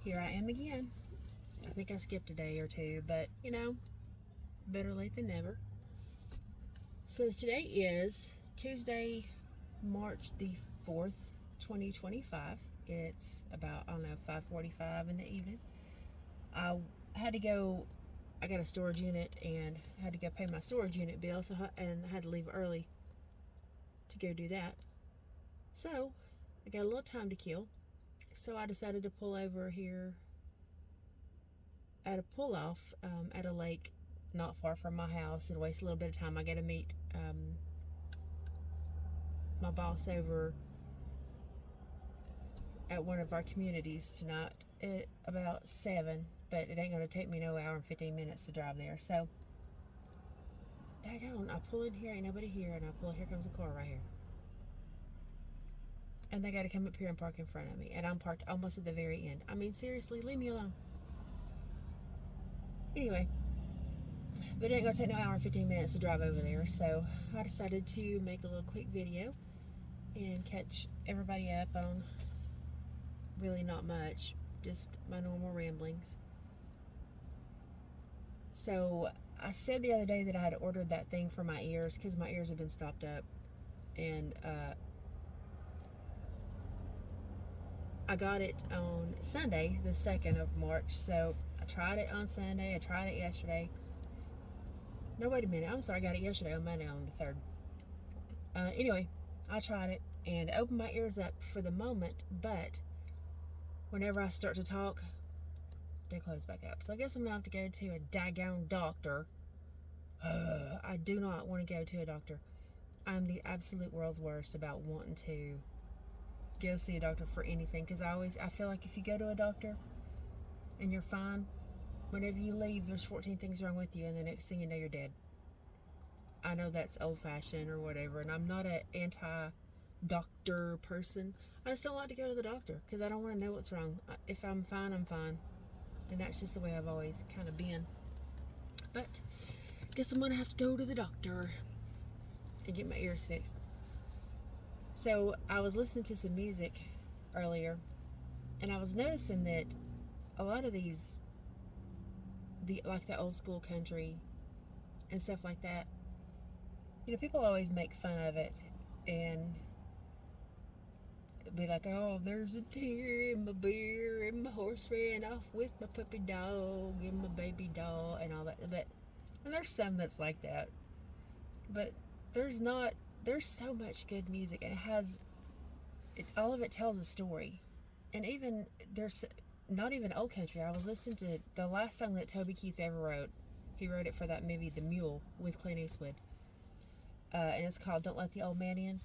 here I am again. I think I skipped a day or two, but better late than never. So today is Tuesday, March the 4th, 2025. It's about, 5:45 in the evening. I had to go, I got a storage unit and had to go pay my storage unit bill, and I had to leave early to go do that. So I got a little time to kill. So I decided to pull over here at a pull off at a lake not far from my house and waste a little bit of time. I got to meet my boss over at one of our communities tonight at about 7, but it ain't going to take me no hour and 15 minutes to drive there. So, daggone, I pull in here, ain't nobody here, and here comes a car right here. And they got to come up here and park in front of me, and I'm parked almost at the very end. I mean, seriously, leave me alone. Anyway, but it ain't gonna take no hour and 15 minutes to drive over there, so I decided to make a little quick video and catch everybody up on really not much, just my normal ramblings. So I said the other day that I had ordered that thing for my ears because my ears have been stopped up, and I got it on Sunday, the 2nd of March. So I tried it on Sunday, I tried it yesterday. No, wait a minute. I'm sorry, I got it yesterday on Monday on the 3rd. Anyway, I tried it and opened my ears up for the moment, but whenever I start to talk, they close back up. So I guess I'm going to have to go to a daggone doctor. I do not want to go to a doctor. I'm the absolute world's worst about wanting to go see a doctor for anything, because I feel like if you go to a doctor and you're fine, whenever you leave, there's 14 things wrong with you, and the next thing you know, you're dead. I know that's old-fashioned or whatever, and I'm not an anti-doctor person. I just don't like to go to the doctor because I don't want to know what's wrong. If I'm fine, I'm fine. And that's just the way I've always kind of been. But I guess I'm going to have to go to the doctor and get my ears fixed. So I was listening to some music earlier, and I was noticing that a lot of these, like the old school country and stuff like that, people always make fun of it and be like, oh, there's a tear in my beer, and my horse ran off with my puppy dog and my baby doll and all that. And there's some that's like that, but there's so much good music, and all of it tells a story. And even there's not even old country. I was listening to the last song that Toby Keith ever wrote. He wrote it for that movie The Mule with Clint Eastwood, and it's called Don't Let the Old Man In.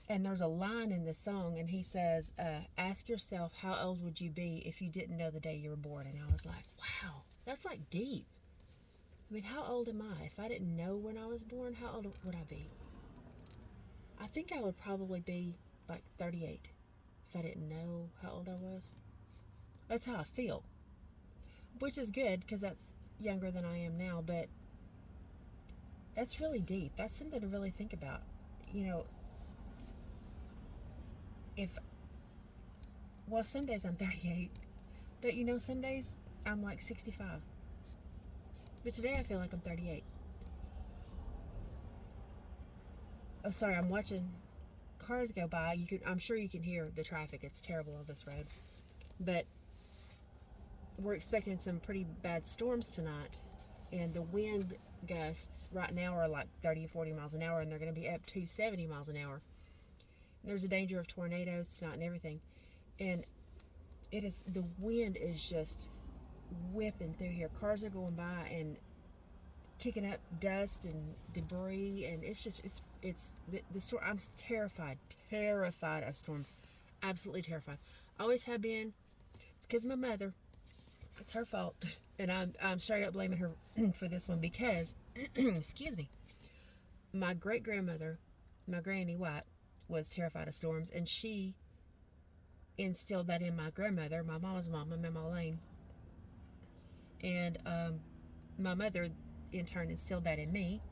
And there's a line in the song, and he says, ask yourself, how old would you be if you didn't know the day you were born? And I was like, wow, that's like deep. I mean, how old am I? If I didn't know when I was born, how old would I be? I think I would probably be like 38 if I didn't know how old I was. That's how I feel, which is good because that's younger than I am now, but that's really deep. That's something to really think about. Some days I'm 38, but some days I'm like 65. But today I feel like I'm 38. Oh, sorry, I'm watching cars go by. I'm sure you can hear the traffic. It's terrible on this road. But we're expecting some pretty bad storms tonight, and the wind gusts right now are like 30 or 40 miles an hour, and they're going to be up to 70 miles an hour. And there's a danger of tornadoes tonight and everything. And the wind is just whipping through here. Cars are going by and kicking up dust and debris, and it's the storm. I'm terrified of storms, absolutely terrified. Always have been. It's because of my mother. It's her fault, and I'm straight up blaming her for this one because, excuse me, my great grandmother, my Granny White, was terrified of storms, and she instilled that in my grandmother, my mama's mama, Mama Lane, and my mother in turn instilled that in me,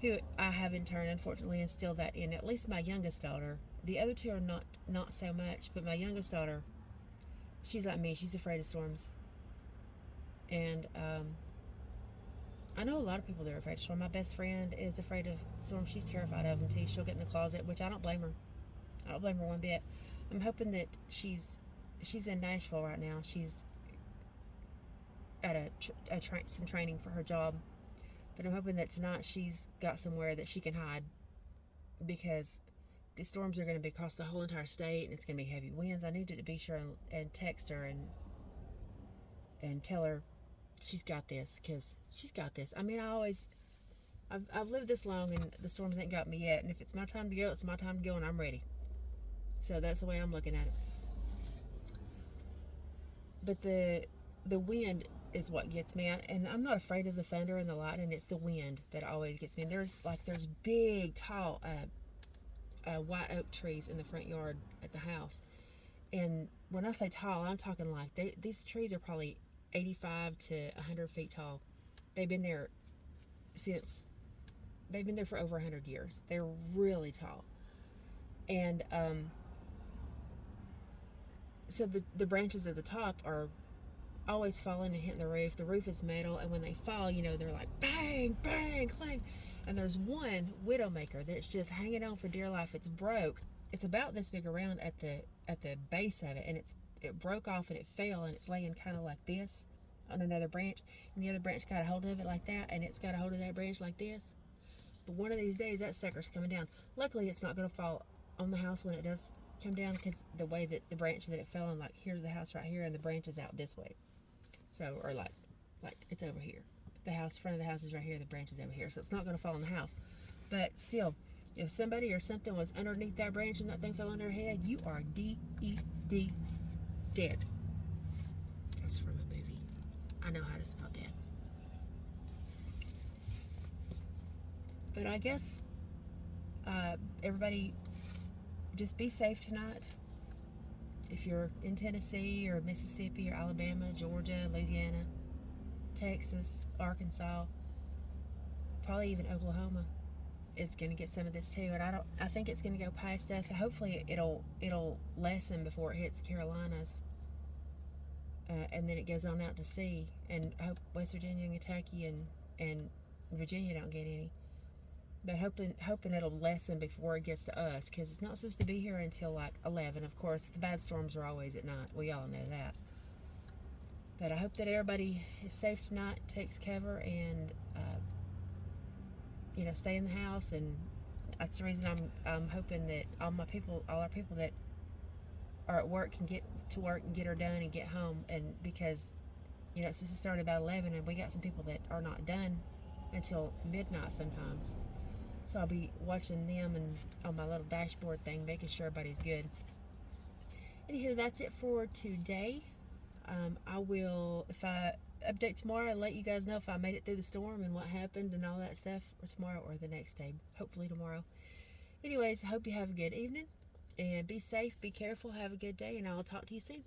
who I have in turn unfortunately instilled that in at least my youngest daughter. The other two are not so much, but my youngest daughter, she's like me. She's afraid of storms. And I know a lot of people that are afraid of storms. My best friend is afraid of storms. She's terrified of them too. She'll get in the closet, which I don't blame her. I don't blame her one bit. I'm hoping that she's in Nashville right now. She's at some training for her job, but I'm hoping that tonight she's got somewhere that she can hide, because the storms are going to be across the whole entire state, and it's going to be heavy winds. I needed to be sure and text her and tell her she's got this, because she's got this. I mean, I've lived this long, and the storms ain't got me yet. And if it's my time to go, it's my time to go, and I'm ready. So that's the way I'm looking at it. But the wind is what gets me, and I'm not afraid of the thunder and the lightning. It's the wind that always gets me. And there's big, tall, white oak trees in the front yard at the house. And when I say tall, I'm talking like these trees are probably 85 to 100 feet tall. They've been there for over 100 years. They're really tall. And so the branches at the top are always falling and hitting the roof. The roof is metal, and when they fall, they're like bang, bang, clang. And there's one widowmaker that's just hanging on for dear life. It's broke. It's about this big around at the base of it, and it broke off and it fell, and it's laying kind of like this on another branch, and the other branch got a hold of it like that, and it's got a hold of that branch like this. But one of these days, that sucker's coming down. Luckily, it's not going to fall on the house when it does come down, because the way that the branch that it fell on, like here's the house right here, and the branch is out this way. So, or like it's over here. The front of the house is right here, the branch is over here. So it's not going to fall on the house. But still, if somebody or something was underneath that branch and that thing fell on their head, you are D-E-D, dead. That's from a movie. I know how to spell dead. But I guess everybody just be safe tonight. If you're in Tennessee or Mississippi or Alabama, Georgia, Louisiana, Texas, Arkansas, probably even Oklahoma is going to get some of this too. And I think it's going to go past us. So hopefully it'll lessen before it hits Carolinas. And then it goes on out to sea. And I hope West Virginia and Kentucky and Virginia don't get any. But hoping it'll lessen before it gets to us, because it's not supposed to be here until like 11. Of course, the bad storms are always at night. We all know that. But I hope that everybody is safe tonight, takes cover, and stay in the house. And that's the reason I'm hoping that all our people that are at work can get to work and get her done and get home. And because it's supposed to start about 11, and we got some people that are not done until midnight sometimes. So I'll be watching them and on my little dashboard thing, making sure everybody's good. Anywho, that's it for today. I will, if I update tomorrow, I'll let you guys know if I made it through the storm and what happened and all that stuff, or tomorrow or the next day. Hopefully tomorrow. Anyways, I hope you have a good evening, and be safe, be careful, have a good day, and I'll talk to you soon.